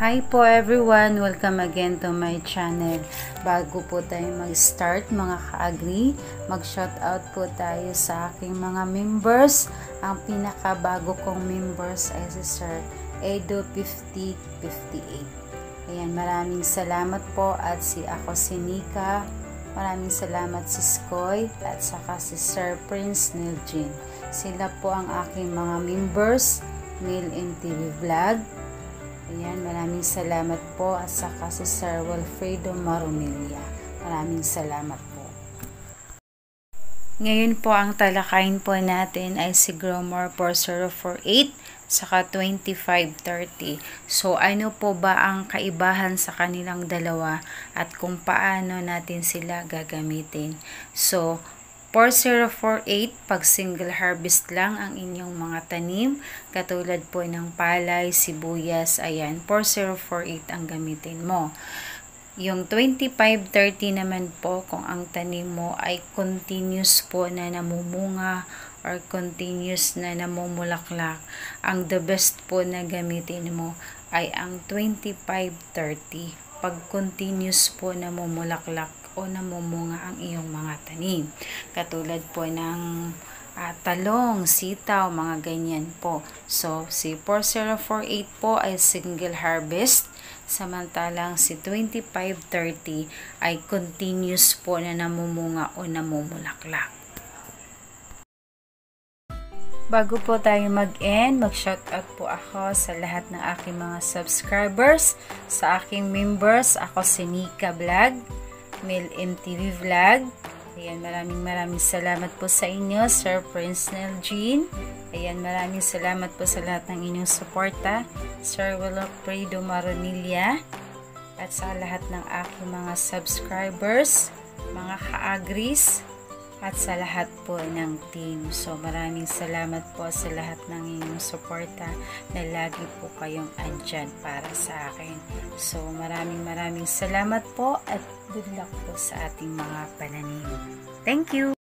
Hi po everyone! Welcome again to my channel. Bago po tayo mag-start mga ka-agri, mag-shoutout po tayo sa aking mga members. Ang pinakabago kong members ay si Sir Edo 5058. Ayan, maraming salamat po at ako si Nika. Maraming salamat si Skoy at saka si Sir Prince Niljin. Sila po ang aking mga members, Mil MTV Vlog. Ayan, maraming salamat po at saka si Sir Wilfredo Marumilla. Maraming salamat po. Ngayon po ang talakayin po natin ay si Gromor 4048 saka 2530. So ano po ba ang kaibahan sa kanilang dalawa at kung paano natin sila gagamitin? So 4048, pag single harvest lang ang inyong mga tanim, katulad po ng palay, sibuyas, ayan, 4048 ang gamitin mo. Yung 2530 naman po, kung ang tanim mo ay continuous po na namumunga or continuous na namumulaklak, ang the best po na gamitin mo ay ang 2530. Pag continuous po namumulaklak o namumunga ang iyong mga tanim. Katulad po ng talong, sitaw, mga ganyan po. So, si 4048 po ay single harvest, samantalang si 2530 ay continuous po na namumunga o namumulaklak. Bago po tayo mag-end, mag-shoutout po ako sa lahat ng aking mga subscribers, sa aking members. Ako si Nika Vlog, Mil MTV Vlog. Ayan, maraming salamat po sa inyo, Sir Prince Niljin. Ayan, maraming salamat po sa lahat ng inyong suporta, Sir Wilfredo Marumilla, at sa lahat ng aking mga subscribers, mga ka-agris, at sa lahat po ng team. So, maraming salamat po sa lahat ng inyong suporta na lagi po kayong andyan para sa akin. So, maraming salamat po at good luck po sa ating mga pananim. Thank you!